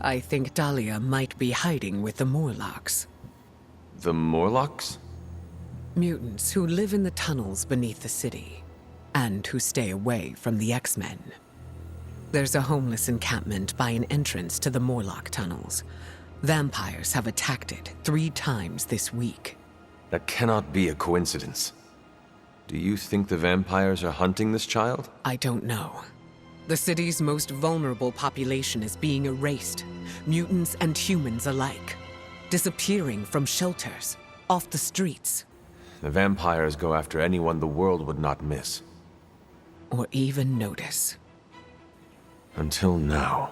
I think Dahlia might be hiding with the Morlocks. The Morlocks? Mutants who live in the tunnels beneath the city, and who stay away from the X-Men. There's a homeless encampment by an entrance to the Morlock tunnels. Vampires have attacked it 3 times this week. That cannot be a coincidence. Do you think the vampires are hunting this child? I don't know. The city's most vulnerable population is being erased, mutants and humans alike, disappearing from shelters, off the streets. The vampires go after anyone the world would not miss. Or even notice. Until now.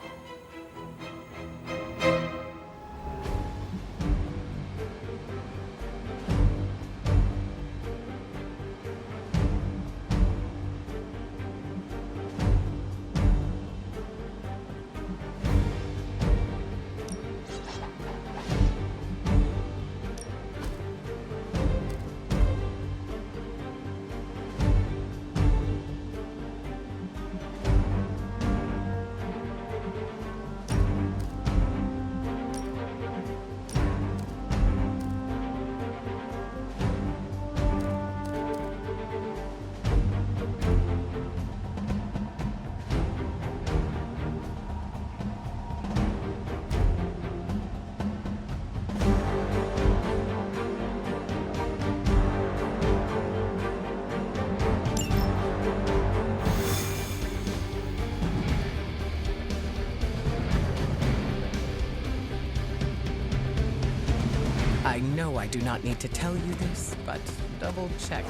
I know I do not need to tell you this, but double check.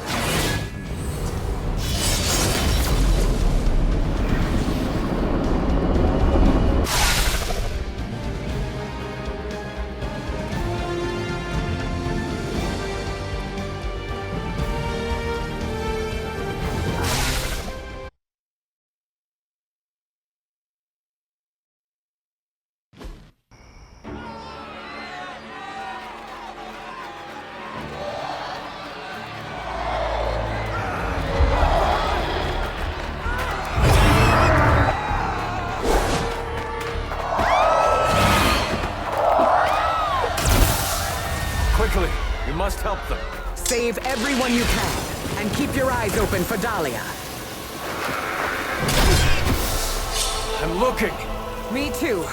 Quickly! You must help them. Save everyone you can, and keep your eyes open for Dahlia. I'm looking! Me too.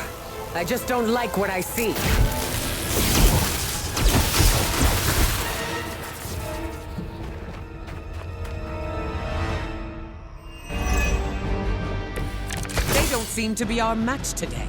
I just don't like what I see. They don't seem to be our match today.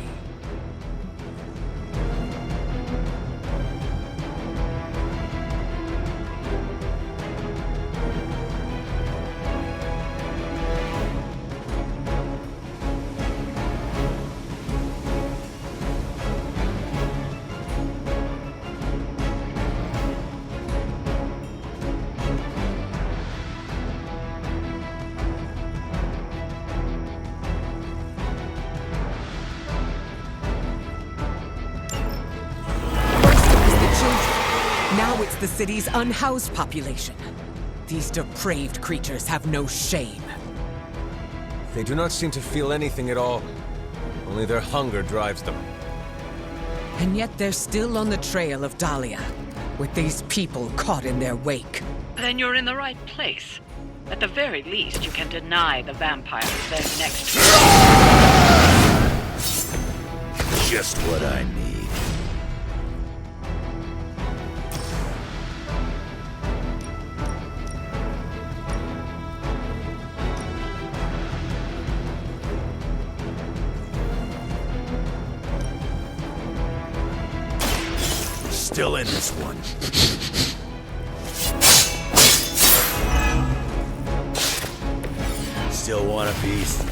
Now it's the city's unhoused population. These depraved creatures have no shame. They do not seem to feel anything at all. Only their hunger drives them. And yet they're still on the trail of Dahlia, with these people caught in their wake. Then you're in the right place. At the very least, you can deny the vampires their next... Just what I need. Still in this one. Still want a piece?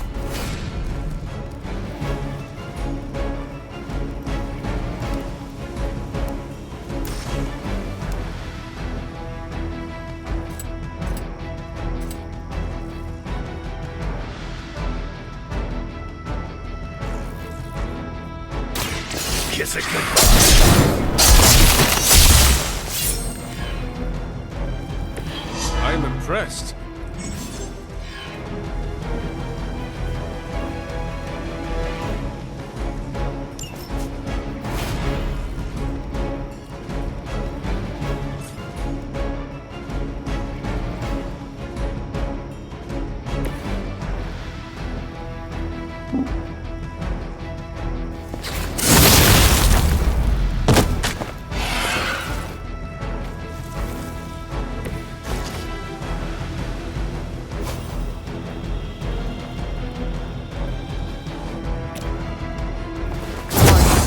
Kiss it goodbye. I'm impressed.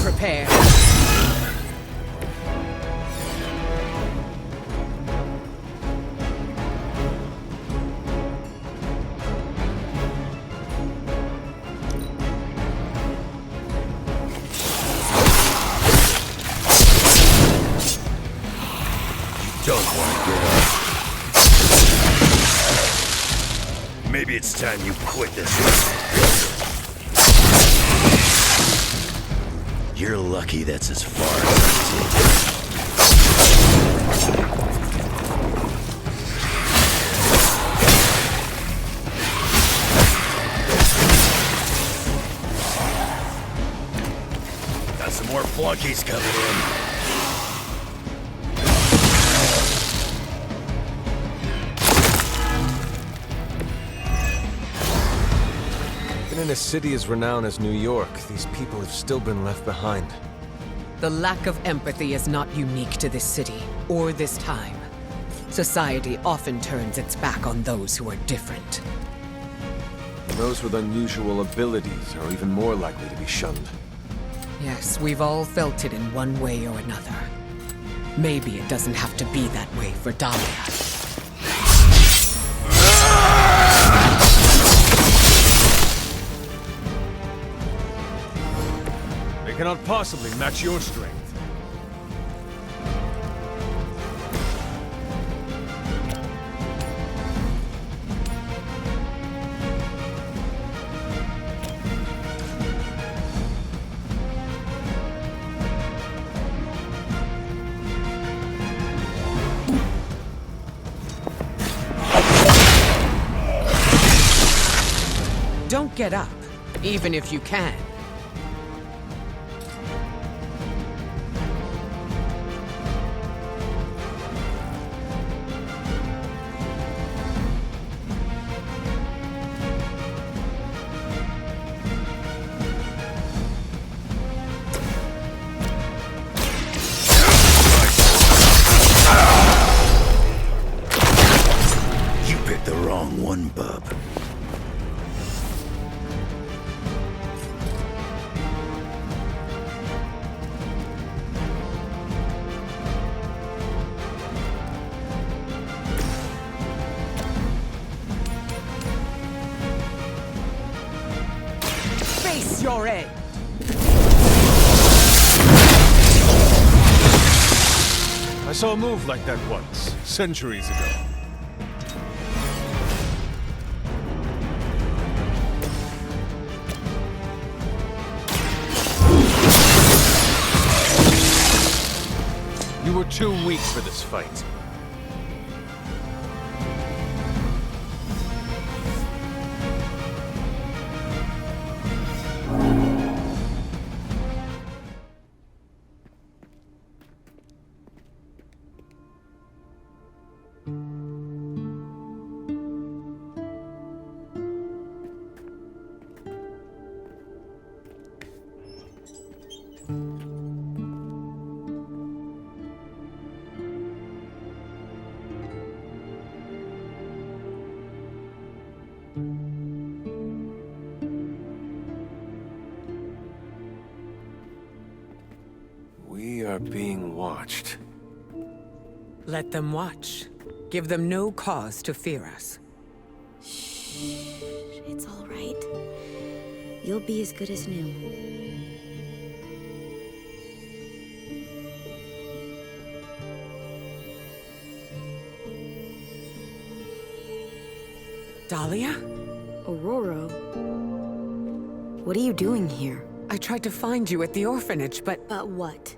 prepare. Don't want to get up. Maybe it's time you quit this one. You're lucky that's as far as I take. Got some more flunkies coming in. In a city as renowned as New York, these people have still been left behind. The lack of empathy is not unique to this city, or this time. Society often turns its back on those who are different. And those with unusual abilities are even more likely to be shunned. Yes, we've all felt it in one way or another. Maybe it doesn't have to be that way for Dahlia. They cannot possibly match your strength. Don't get up, even if you can. You picked the wrong one, bub. Face your end! I saw a move like that once, centuries ago. You were too weak for this fight. We are being watched. Let them watch. Give them no cause to fear us. Shh, it's all right. You'll be as good as new. Dahlia? Aurora? What are you doing here? I tried to find you at the orphanage, but But what?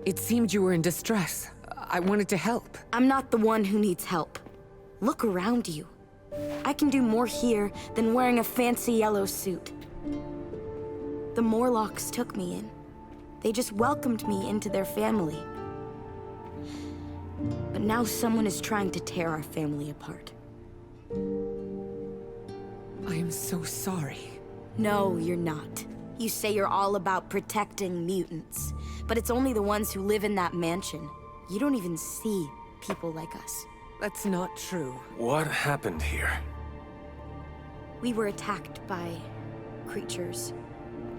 it seemed you were in distress. I wanted to help. I'm not the one who needs help. Look around you. I can do more here than wearing a fancy yellow suit. The Morlocks took me in. They just welcomed me into their family. But now someone is trying to tear our family apart. I am so sorry. No, you're not. You say you're all about protecting mutants, but it's only the ones who live in that mansion. You don't even see people like us. That's not true. What happened here? We were attacked by creatures.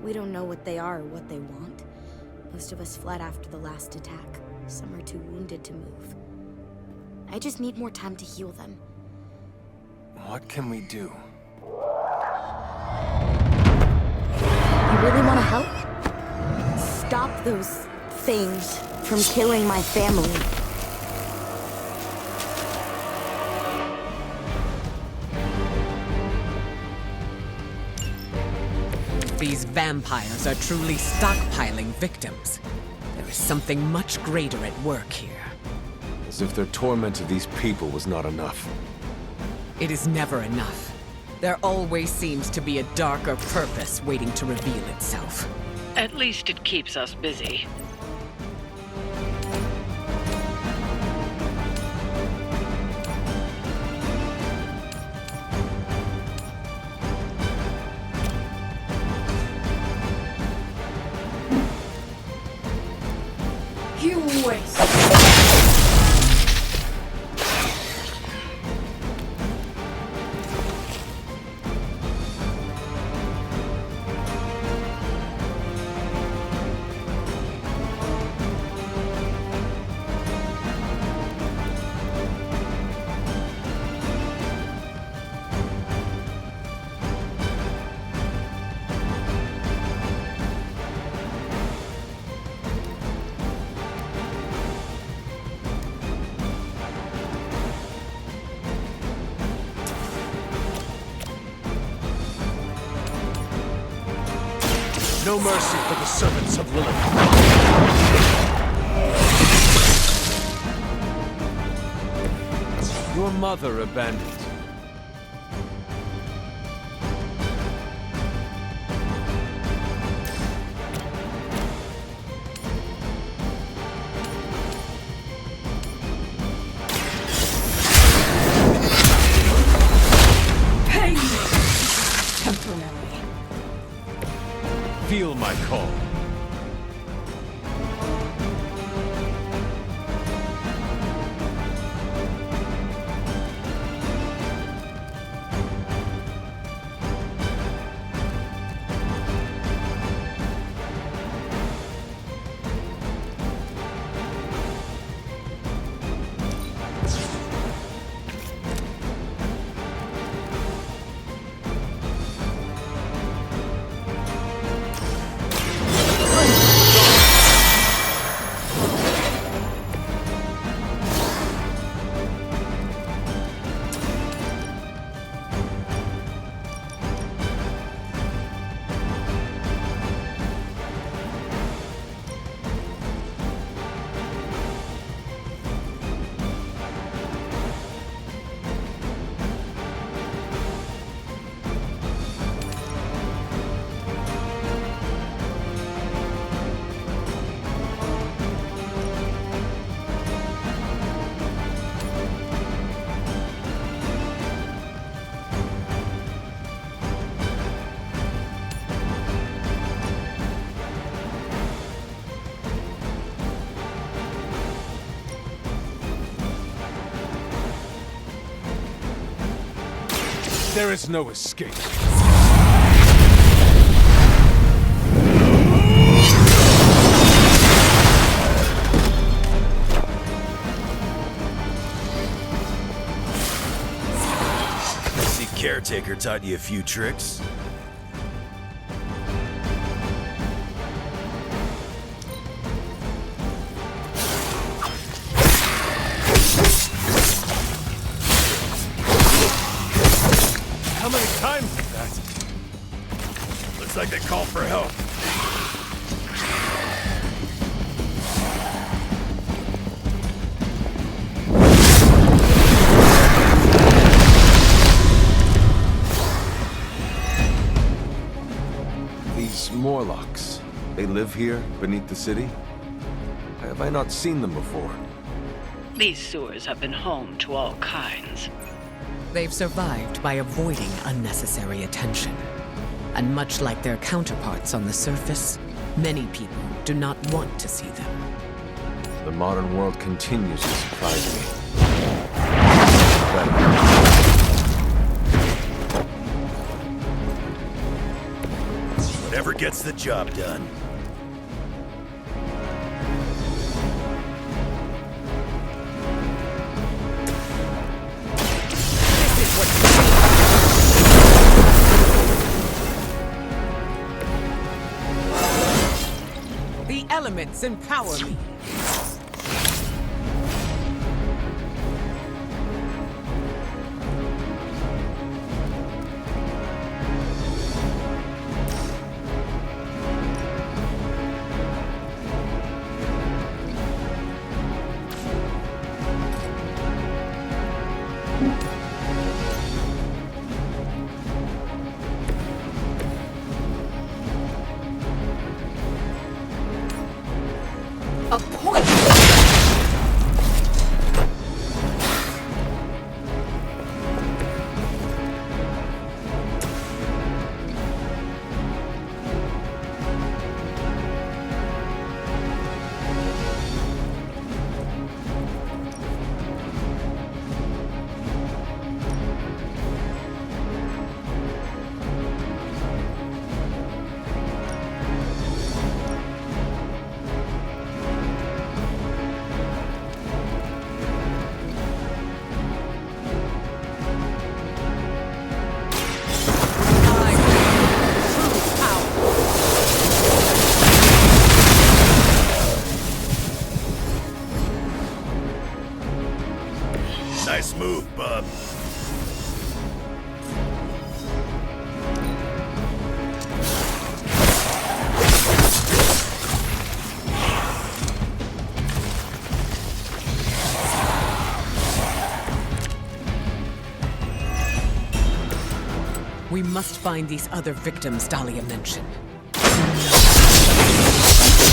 We don't know what they are or what they want. Most of us fled after the last attack. Some are too wounded to move. I just need more time to heal them. What can we do? You really want to help? Stop those things from killing my family. These vampires are truly stockpiling victims. There is something much greater at work here. As if their torment of these people was not enough. It is never enough. There always seems to be a darker purpose waiting to reveal itself. At least it keeps us busy. You waste. No mercy for the servants of Lilith. Your mother abandoned. Pain temporary. Feel my call. There is no escape. See, Caretaker taught you a few tricks? How many times is that? Looks like they call for help. These Morlocks, they live here, beneath the city? Have I not seen them before? These sewers have been home to all kinds. They've survived by avoiding unnecessary attention. And much like their counterparts on the surface, many people do not want to see them. The modern world continues to surprise me. Whatever gets the job done. The elements empower me. A point! Nice move, bub. We must find these other victims Dahlia mentioned. At the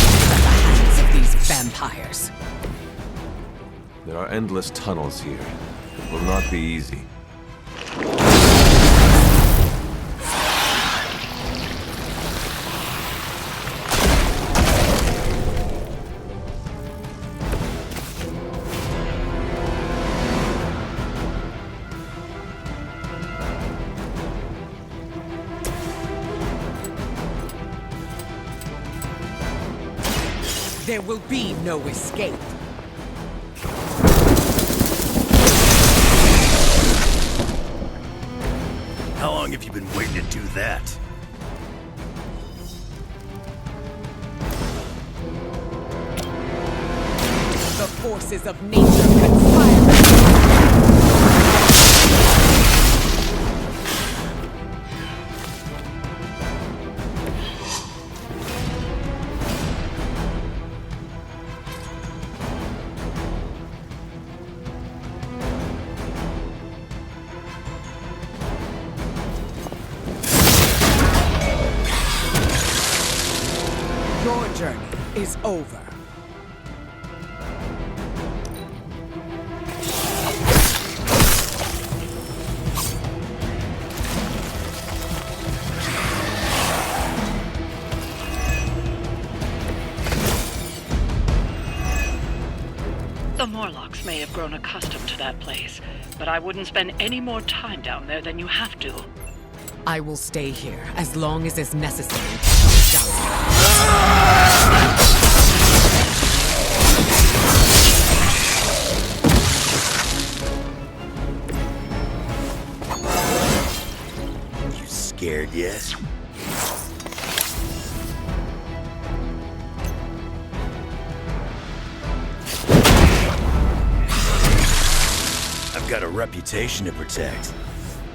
hands of these vampires. There are endless tunnels here. It will not be easy. There will be no escape. How long have you been waiting to do that? The forces of nature conspire. Your journey is over. The Morlocks may have grown accustomed to that place, but I wouldn't spend any more time down there than you have to. I will stay here as long as is necessary to help Dahlia. You scared yet? I've got a reputation to protect.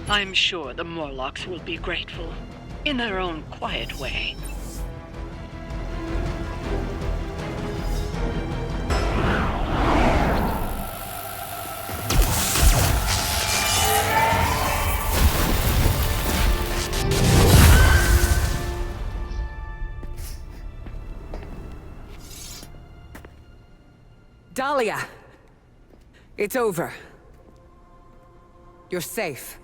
I'm sure the Morlocks will be grateful, in their own quiet way. Dahlia! It's over. You're safe.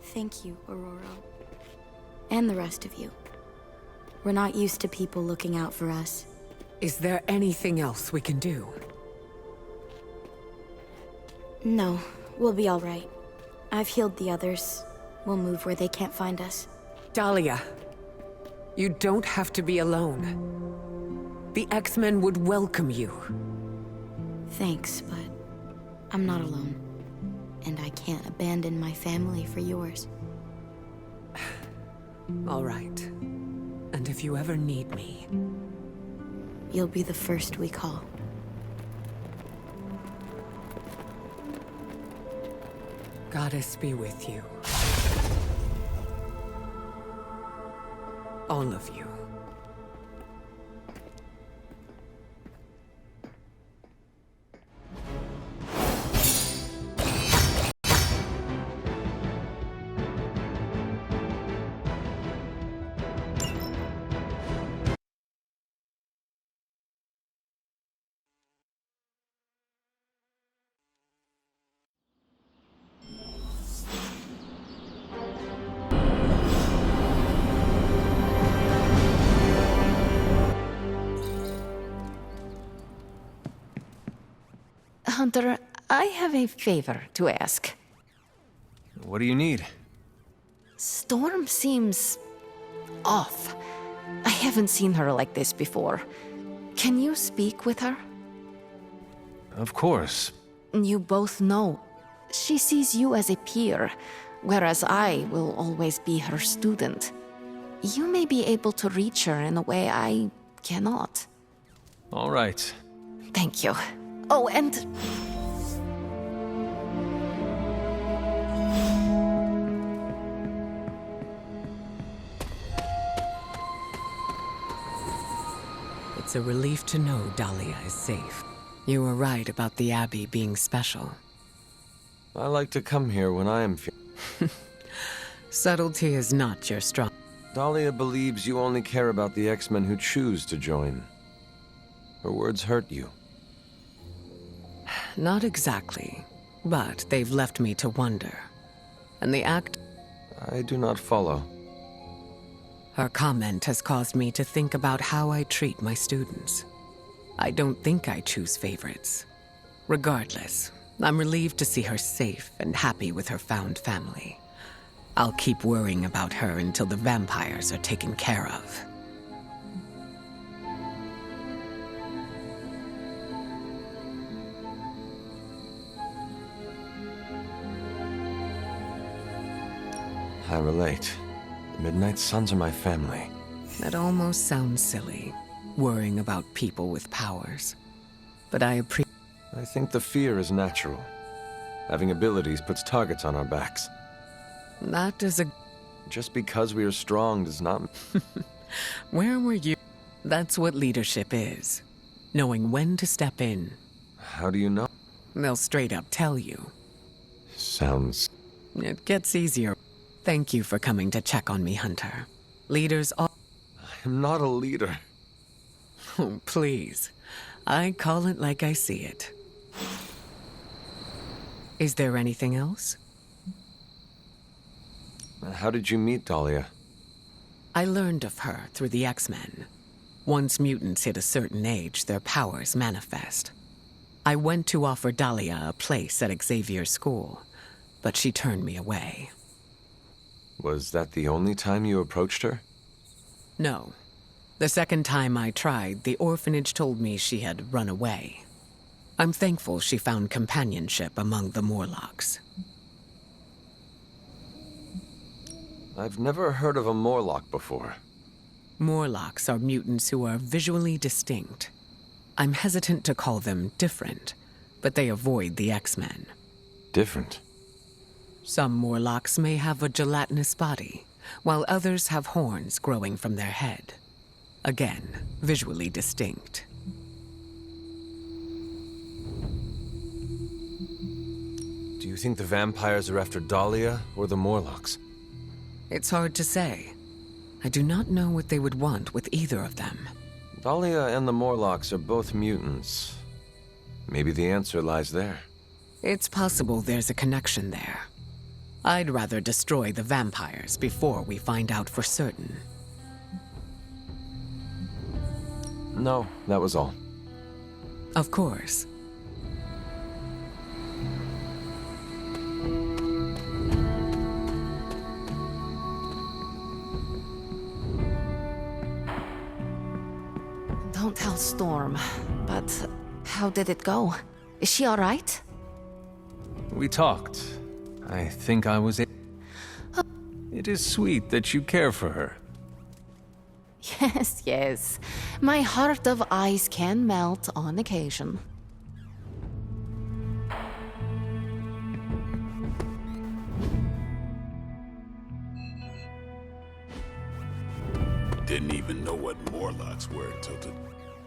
Thank you, Aurora. And the rest of you. We're not used to people looking out for us. Is there anything else we can do? No, we'll be all right. I've healed the others. We'll move where they can't find us. Dahlia, You don't have to be alone. The X-Men would welcome you. Thanks, but I'm not alone. And I can't abandon my family for yours. All right. And if you ever need me... You'll be the first we call. Goddess be with you. All of you. Hunter, I have a favor to ask. What do you need? Storm seems off. I haven't seen her like this before. Can you speak with her? Of course. You both know. She sees you as a peer, whereas I will always be her student. You may be able to reach her in a way I cannot. All right. Thank you. Oh, and... It's a relief to know Dahlia is safe. You were right about the Abbey being special. I like to come here when I am Subtlety is not your strong... Dahlia believes you only care about the X-Men who choose to join. Her words hurt you. Not exactly, but they've left me to wonder. And the act... I do not follow. Her comment has caused me to think about how I treat my students. I don't think I choose favorites. Regardless, I'm relieved to see her safe and happy with her found family. I'll keep worrying about her until the vampires are taken care of. I relate. The Midnight Suns are my family. That almost sounds silly, worrying about people with powers. But I appreciate... I think the fear is natural. Having abilities puts targets on our backs. That is a... Just because we are strong does not... Where were you? That's what leadership is. Knowing when to step in. How do you know? They'll straight up tell you. Sounds... It gets easier. Thank you for coming to check on me, Hunter. Leaders all... I'm not a leader. Oh, please. I call it like I see it. Is there anything else? How did you meet Dahlia? I learned of her through the X-Men. Once mutants hit a certain age, their powers manifest. I went to offer Dahlia a place at Xavier's school, but she turned me away. Was that the only time you approached her? No. The second time I tried, the orphanage told me she had run away. I'm thankful she found companionship among the Morlocks. I've never heard of a Morlock before. Morlocks are mutants who are visually distinct. I'm hesitant to call them different, but they avoid the X-Men. Different? Some Morlocks may have a gelatinous body, while others have horns growing from their head. Again, visually distinct. Do you think the vampires are after Dahlia or the Morlocks? It's hard to say. I do not know what they would want with either of them. Dahlia and the Morlocks are both mutants. Maybe the answer lies there. It's possible there's a connection there. I'd rather destroy the vampires before we find out for certain. No, that was all. Of course. Don't tell Storm, but how did it go? Is she alright? We talked. I think I was... It is sweet that you care for her. Yes, yes. My heart of ice can melt on occasion. Didn't even know what Morlocks were until today.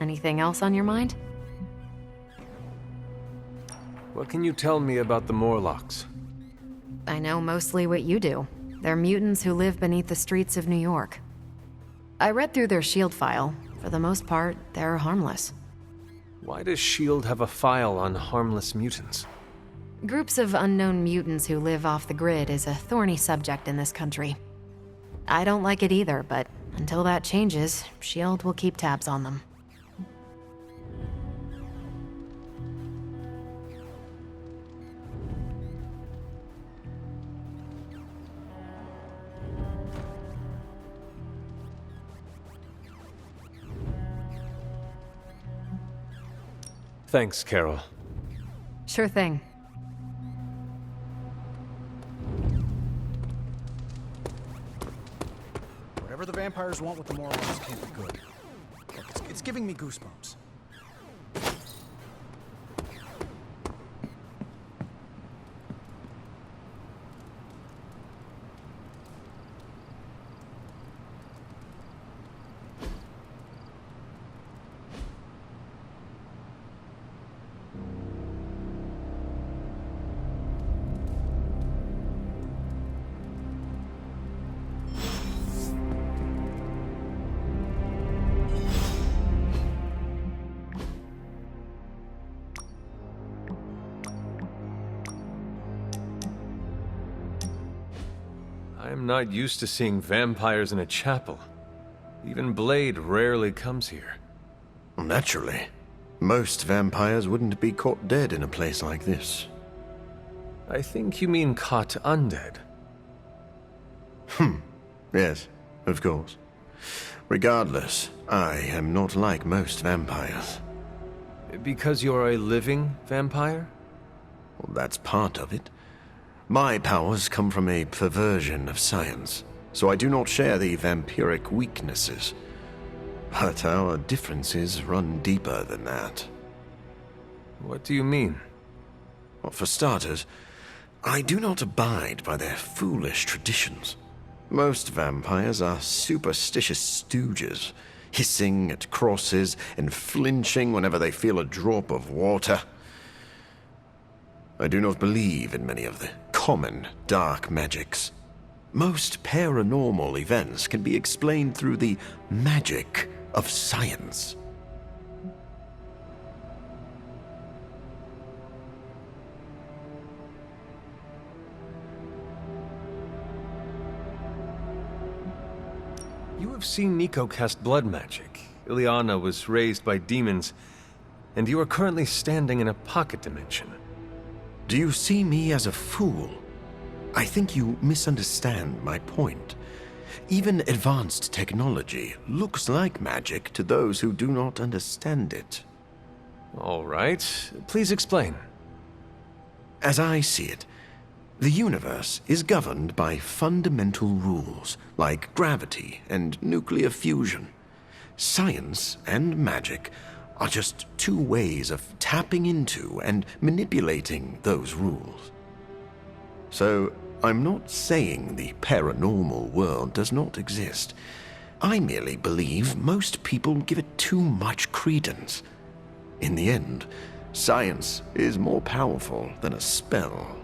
Anything else on your mind? What can you tell me about the Morlocks? I know mostly what you do. They're mutants who live beneath the streets of New York. I read through their shield file. For the most part, they're harmless. Why does S.H.I.E.L.D. have a file on harmless mutants? Groups of unknown mutants who live off the grid is a thorny subject in this country. I don't like it either, but until that changes, S.H.I.E.L.D. will keep tabs on them. Thanks, Carol. Sure thing. Whatever the vampires want with the Morlocks can't be good. Look, it's giving me goosebumps. I'm not used to seeing vampires in a chapel. Even Blade rarely comes here. Naturally. Most vampires wouldn't be caught dead in a place like this. I think you mean caught undead. Yes, of course. Regardless, I am not like most vampires. Because you're a living vampire? Well, that's part of it. My powers come from a perversion of science, so I do not share the vampiric weaknesses. But our differences run deeper than that. What do you mean? Well, for starters, I do not abide by their foolish traditions. Most vampires are superstitious stooges, hissing at crosses and flinching whenever they feel a drop of water. I do not believe in many of the common dark magics. Most paranormal events can be explained through the magic of science. You have seen Nico cast blood magic. Ileana was raised by demons, and you are currently standing in a pocket dimension. Do you see me as a fool? I think you misunderstand my point. Even advanced technology looks like magic to those who do not understand it. All right. Please explain. As I see it, the universe is governed by fundamental rules like gravity and nuclear fusion. Science and magic are just two ways of tapping into and manipulating those rules. So, I'm not saying the paranormal world does not exist. I merely believe most people give it too much credence. In the end, science is more powerful than a spell.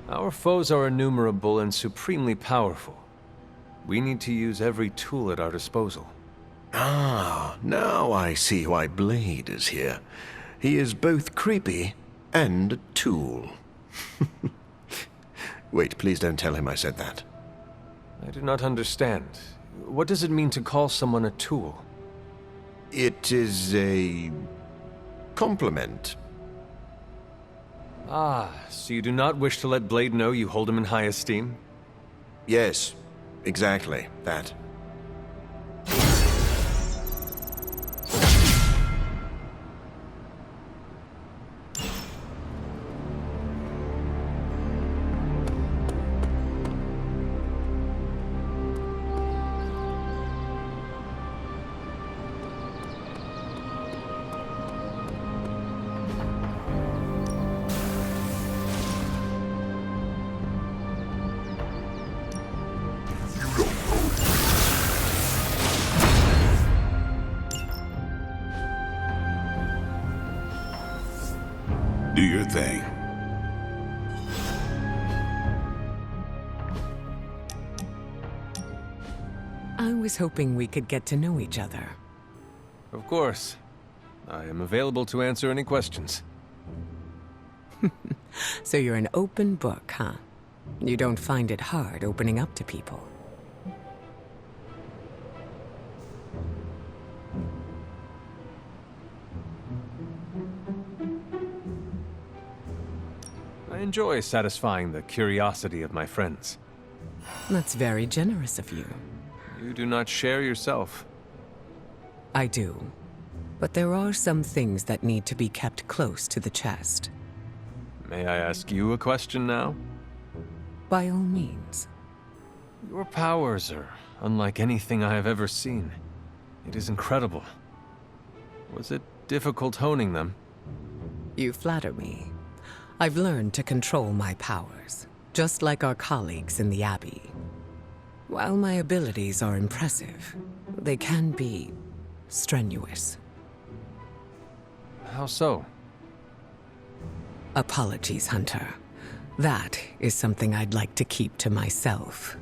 Our foes are innumerable and supremely powerful. We need to use every tool at our disposal. Ah, now I see why Blade is here. He is both creepy and a tool. Wait, please don't tell him I said that. I do not understand. What does it mean to call someone a tool? It is a compliment. Ah, so you do not wish to let Blade know you hold him in high esteem? Yes, exactly that. Do your thing. I was hoping we could get to know each other. Of course. I am available to answer any questions. So you're an open book, huh? You don't find it hard opening up to people. I enjoy satisfying the curiosity of my friends. That's very generous of you. You do not share yourself. I do. But there are some things that need to be kept close to the chest. May I ask you a question now? By all means. Your powers are unlike anything I have ever seen. It is incredible. Was it difficult honing them? You flatter me. I've learned to control my powers, just like our colleagues in the Abbey. While my abilities are impressive, they can be strenuous. How so? Apologies, Hunter. That is something I'd like to keep to myself.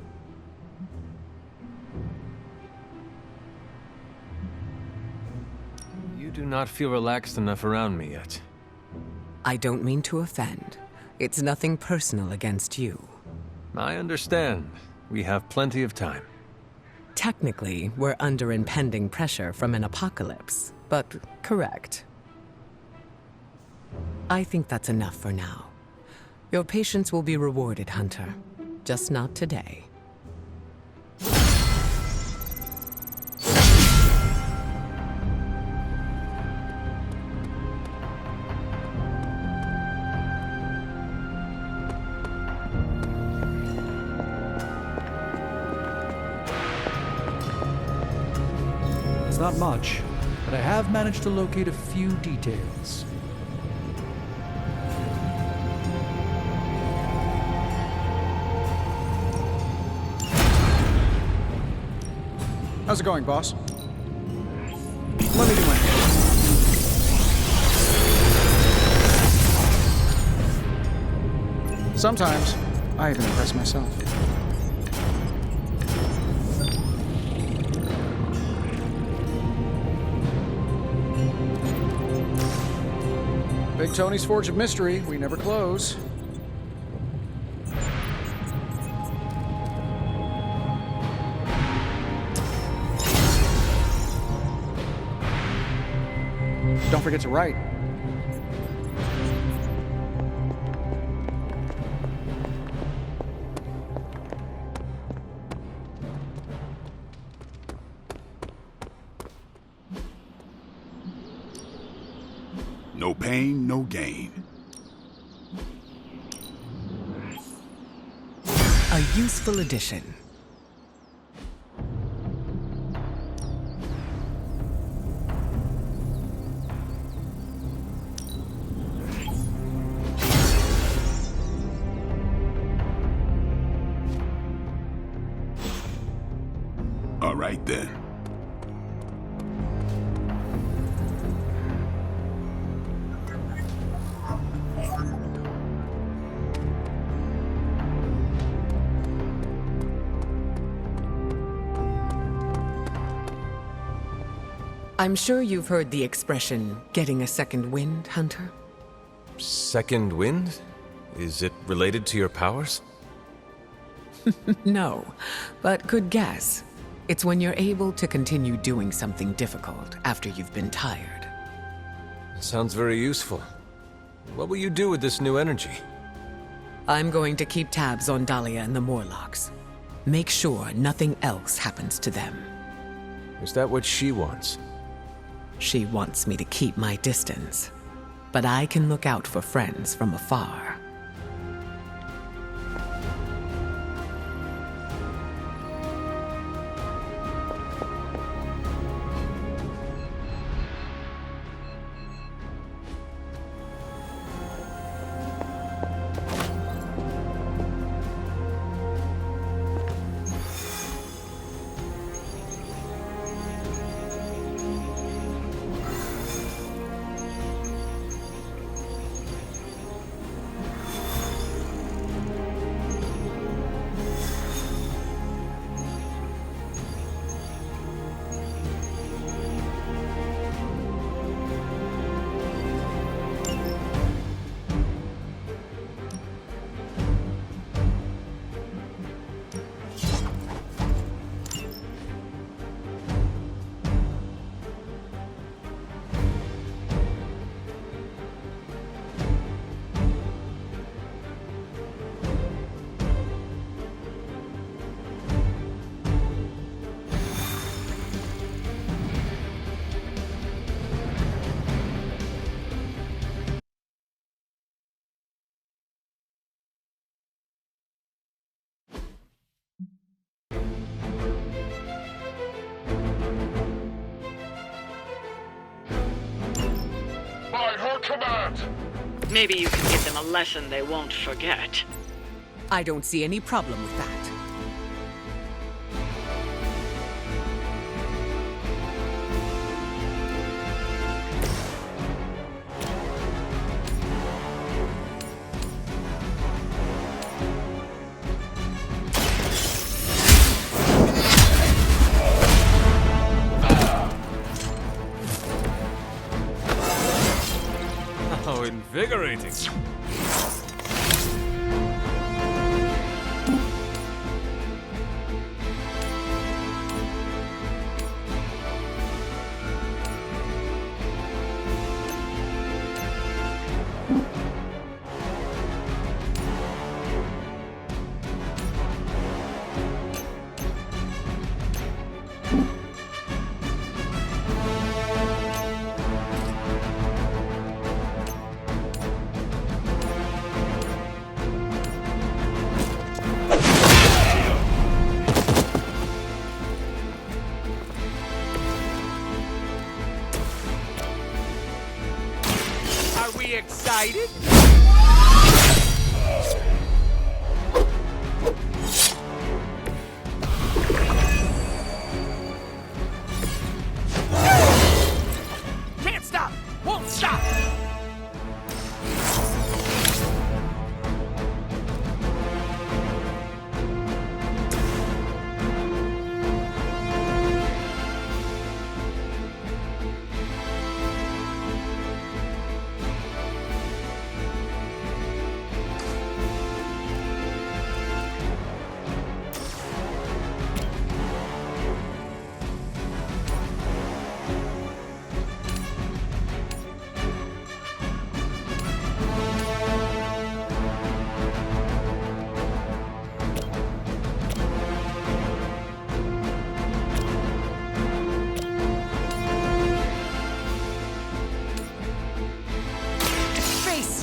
You do not feel relaxed enough around me yet. I don't mean to offend. It's nothing personal against you. I understand. We have plenty of time. Technically, we're under impending pressure from an apocalypse, but correct. I think that's enough for now. Your patience will be rewarded, Hunter. Just not today. It's not much, but I have managed to locate a few details. How's it going, boss? Let me do my hair. Sometimes, I even impress myself. Big Tony's Forge of Mystery. We never close. Don't forget to write. No pain, no gain. A useful addition. All right then. I'm sure you've heard the expression, getting a second wind, Hunter? Second wind? Is it related to your powers? No, but good guess. It's when you're able to continue doing something difficult after you've been tired. Sounds very useful. What will you do with this new energy? I'm going to keep tabs on Dahlia and the Morlocks. Make sure nothing else happens to them. Is that what she wants? She wants me to keep my distance, but I can look out for friends from afar. Command! Maybe you can give them a lesson they won't forget. I don't see any problem with that. How invigorating. Excited? Can't stop! Won't stop!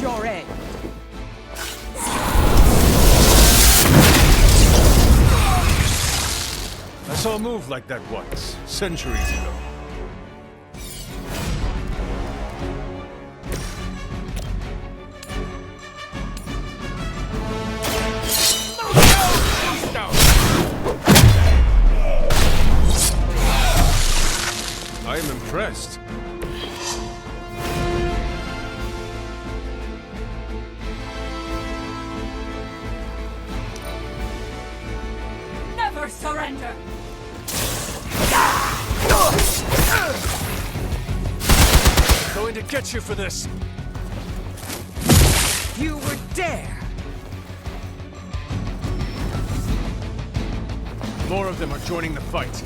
Your end. I saw a move like that once, centuries ago. I am impressed. Never surrender! Going to get you for this. You would dare! More of them are joining the fight.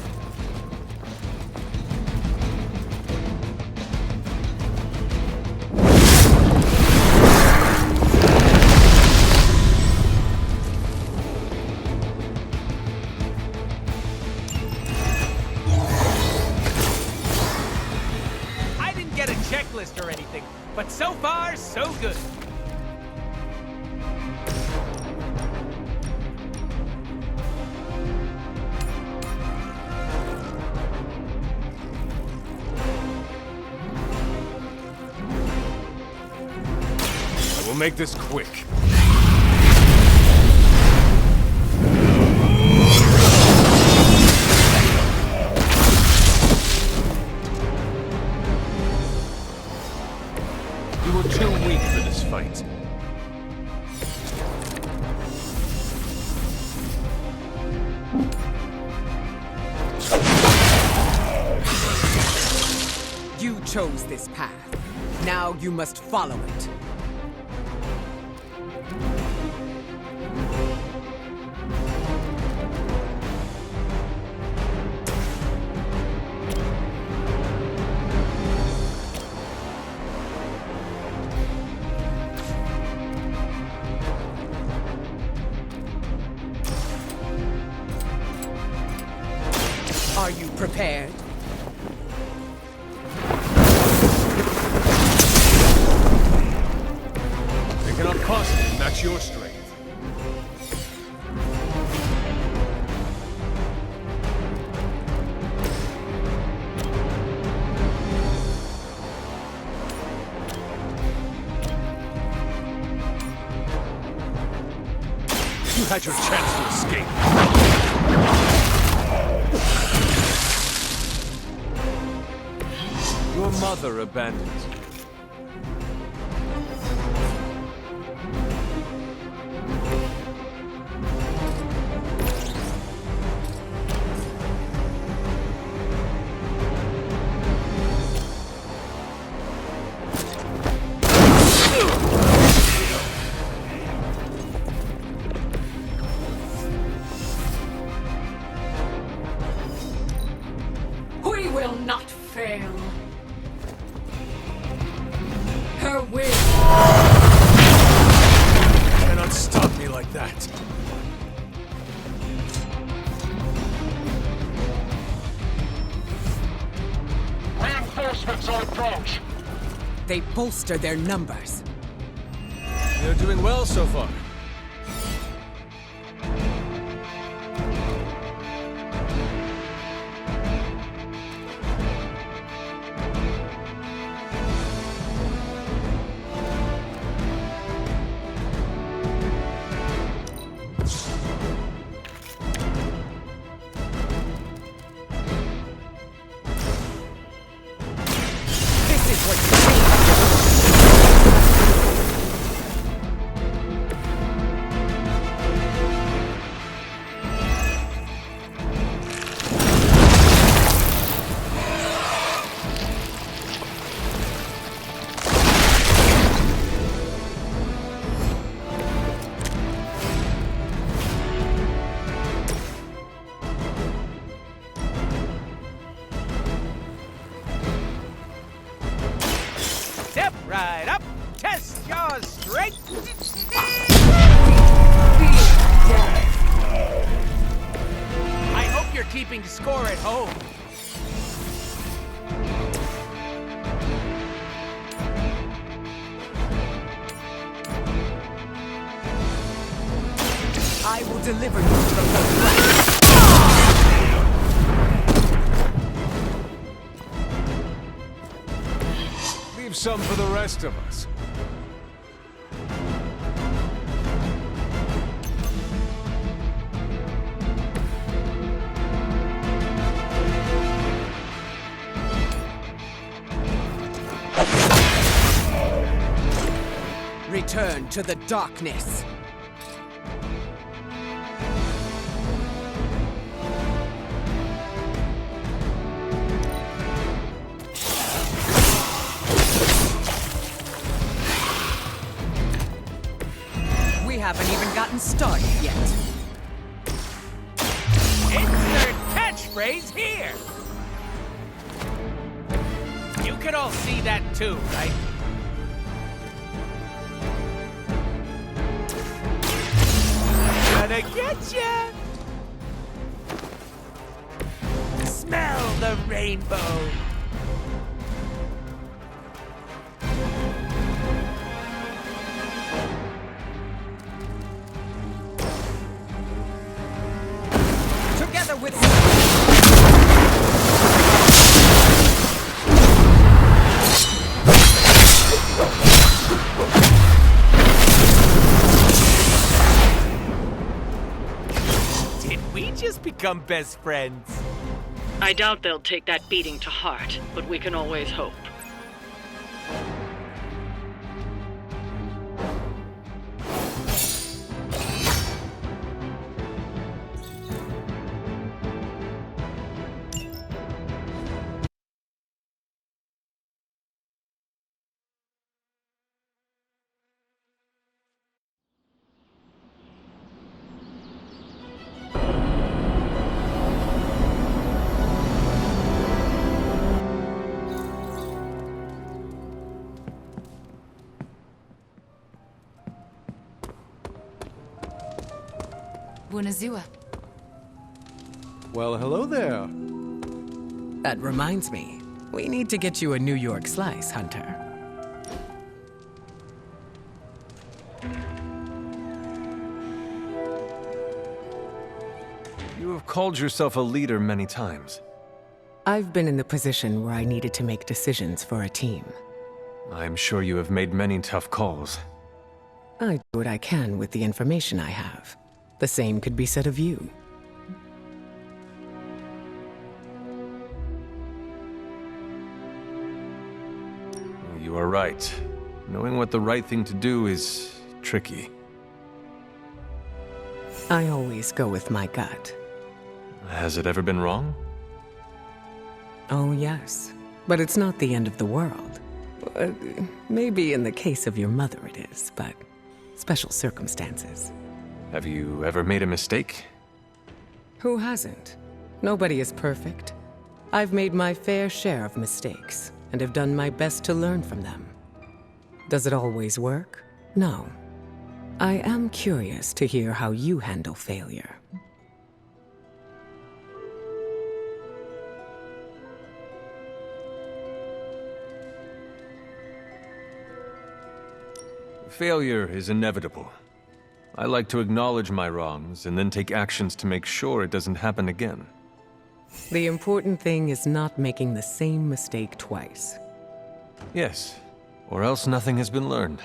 checklist or anything, but so far, so good. I will make this quick. You were too weak for this fight. You chose this path. Now you must follow it. Are you prepared? They cannot possibly match your strength. You had your chance to escape. Your mother abandoned you. We will not fail. Her will. You cannot stop me like that. Reinforcements on approach. They bolster their numbers. They're doing well so far. This is what you think. Step right up, test your strength. I hope you're keeping score at home. I will deliver you from the threat. Leave some for the rest of us. Return to the darkness. We haven't even gotten started yet. Insert catchphrase here. You can all see that too, right? Gonna get ya! Smell the rainbow! become best friends. I doubt they'll take that beating to heart, but we can always hope. Buonazua. Well, hello there. That reminds me, we need to get you a New York slice, Hunter. You have called yourself a leader many times. I've been in the position where I needed to make decisions for a team. I'm sure you have made many tough calls. I do what I can with the information I have. The same could be said of you. You are right. Knowing what the right thing to do is tricky. I always go with my gut. Has it ever been wrong? Oh, yes. But it's not the end of the world. Maybe in the case of your mother it is, but special circumstances. Have you ever made a mistake? Who hasn't? Nobody is perfect. I've made my fair share of mistakes, and have done my best to learn from them. Does it always work? No. I am curious to hear how you handle failure. Failure is inevitable. I like to acknowledge my wrongs and then take actions to make sure it doesn't happen again. The important thing is not making the same mistake twice. Yes, or else nothing has been learned.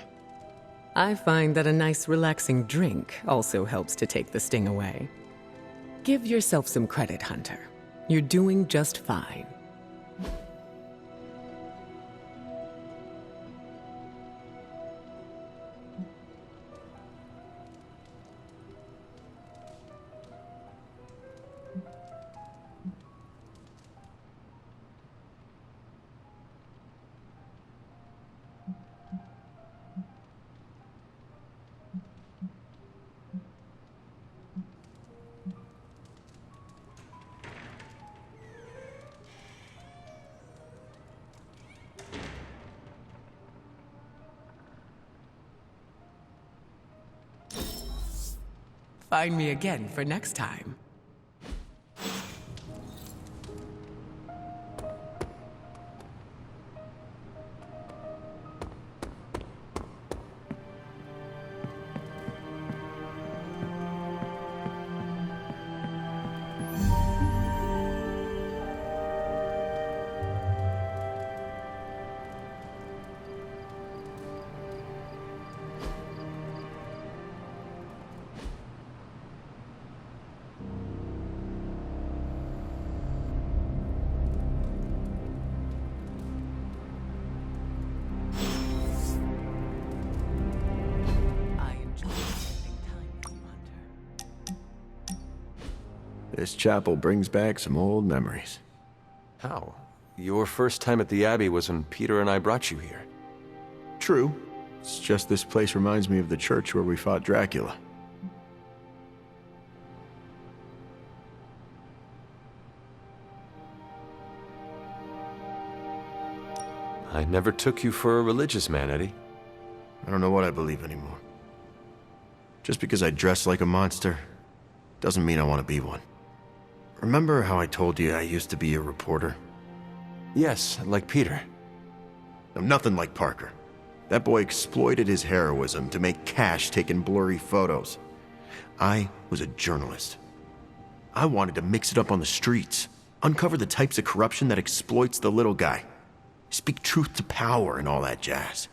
I find that a nice relaxing drink also helps to take the sting away. Give yourself some credit, Hunter. You're doing just fine. Find me again for next time. This chapel brings back some old memories. How? Your first time at the Abbey was when Peter and I brought you here. True. It's just this place reminds me of the church where we fought Dracula. I never took you for a religious man, Eddie. I don't know what I believe anymore. Just because I dress like a monster doesn't mean I want to be one. Remember how I told you I used to be a reporter? Yes, like Peter. I'm nothing like Parker. That boy exploited his heroism to make cash taking blurry photos. I was a journalist. I wanted to mix it up on the streets, uncover the types of corruption that exploits the little guy, speak truth to power and all that jazz.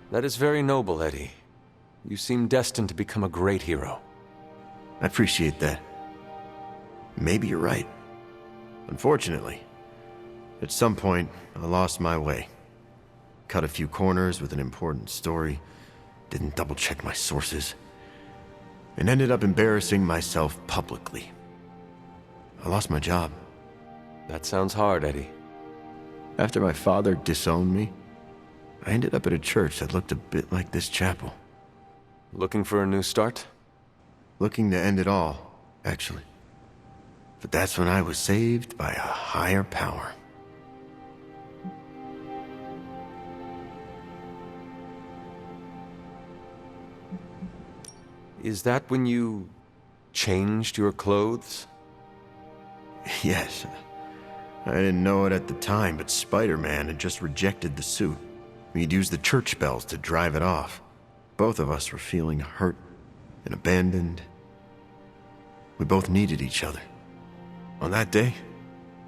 That is very noble, Eddie. You seem destined to become a great hero. I appreciate that. Maybe you're right. Unfortunately, at some point, I lost my way. Cut a few corners with an important story, didn't double-check my sources, and ended up embarrassing myself publicly. I lost my job. That sounds hard, Eddie. After my father disowned me, I ended up at a church that looked a bit like this chapel. Looking for a new start? Looking to end it all, actually. But that's when I was saved by a higher power. Is that when you changed your clothes? Yes. I didn't know it at the time, but Spider-Man had just rejected the suit. He'd used the church bells to drive it off. Both of us were feeling hurt and abandoned. We both needed each other. On that day,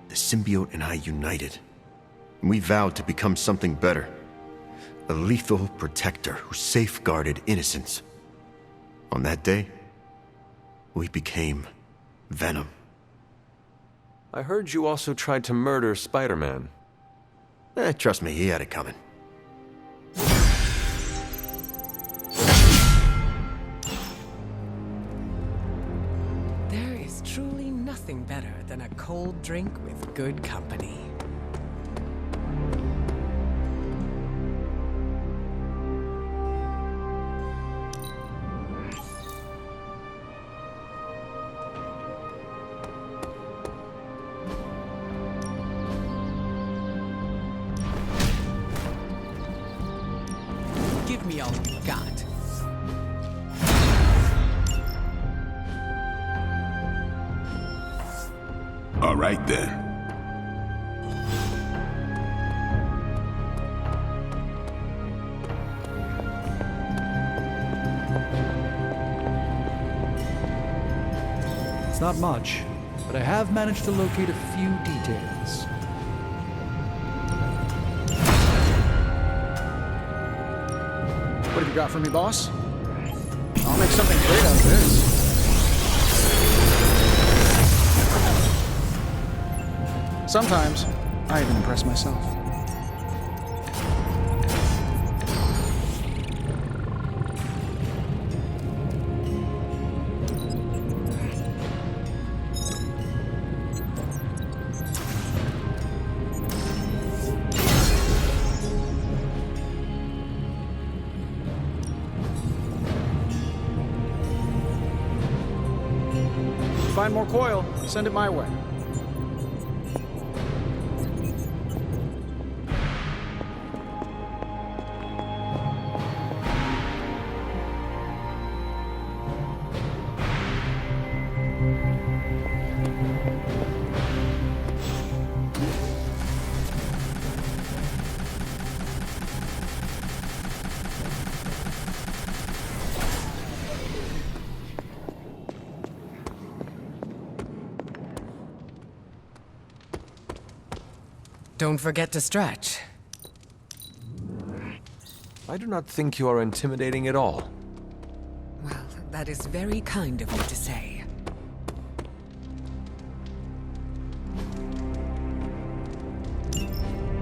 the symbiote and I united. And we vowed to become something better. A lethal protector who safeguarded innocence. On that day, we became Venom. I heard you also tried to murder Spider-Man. Trust me, he had it coming. There is truly nothing better than a cold drink with good company. Give me all you got. All right, then. It's not much, but I have managed to locate a few details. What have you got for me, boss? I'll make something great out of this. Sometimes, I even impress myself. Find more coil, send it my way. Don't forget to stretch. I do not think you are intimidating at all. Well, that is very kind of you to say.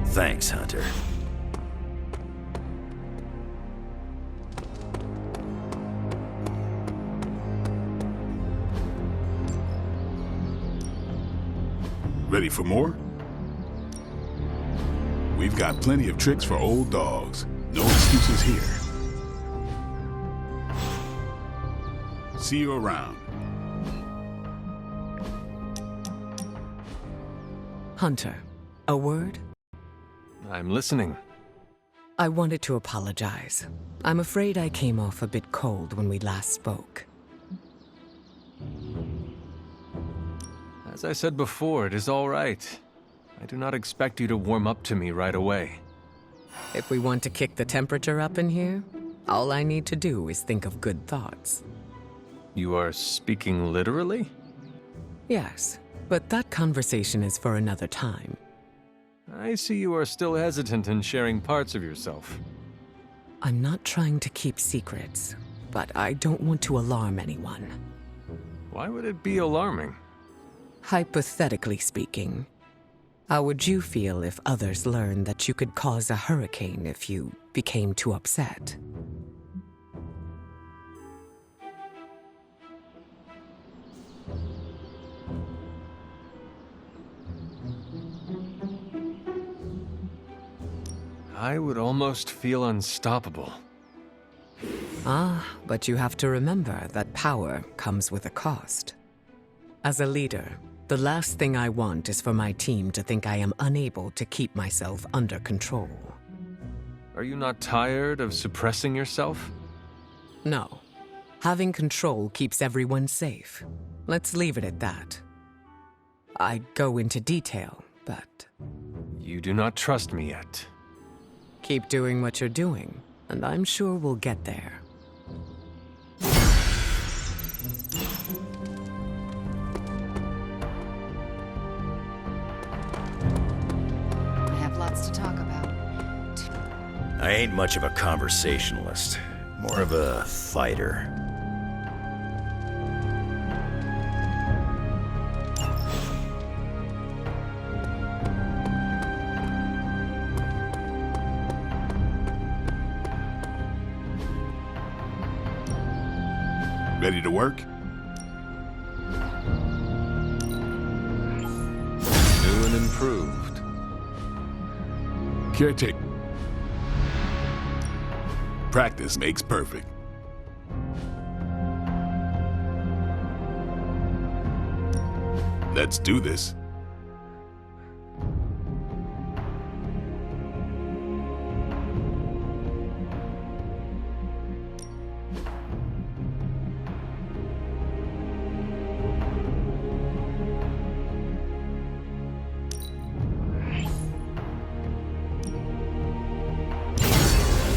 Thanks, Hunter. Ready for more? We've got plenty of tricks for old dogs. No excuses here. See you around. Hunter, a word? I'm listening. I wanted to apologize. I'm afraid I came off a bit cold when we last spoke. As I said before, it is all right. I do not expect you to warm up to me right away. If we want to kick the temperature up in here, all I need to do is think of good thoughts. You are speaking literally? Yes, but that conversation is for another time. I see you are still hesitant in sharing parts of yourself. I'm not trying to keep secrets, but I don't want to alarm anyone. Why would it be alarming? Hypothetically speaking, how would you feel if others learned that you could cause a hurricane if you became too upset? I would almost feel unstoppable. Ah, but you have to remember that power comes with a cost. As a leader, the last thing I want is for my team to think I am unable to keep myself under control. Are you not tired of suppressing yourself? No. Having control keeps everyone safe. Let's leave it at that. I go into detail, but... You do not trust me yet. Keep doing what you're doing, and I'm sure we'll get there. I have lots to talk about. I ain't much of a conversationalist. More of a fighter. Ready to work? New and improved. Caretaker. Practice makes perfect. Let's do this.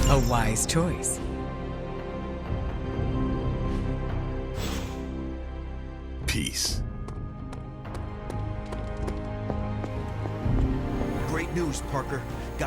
A wise choice. Peace. Great news, Parker.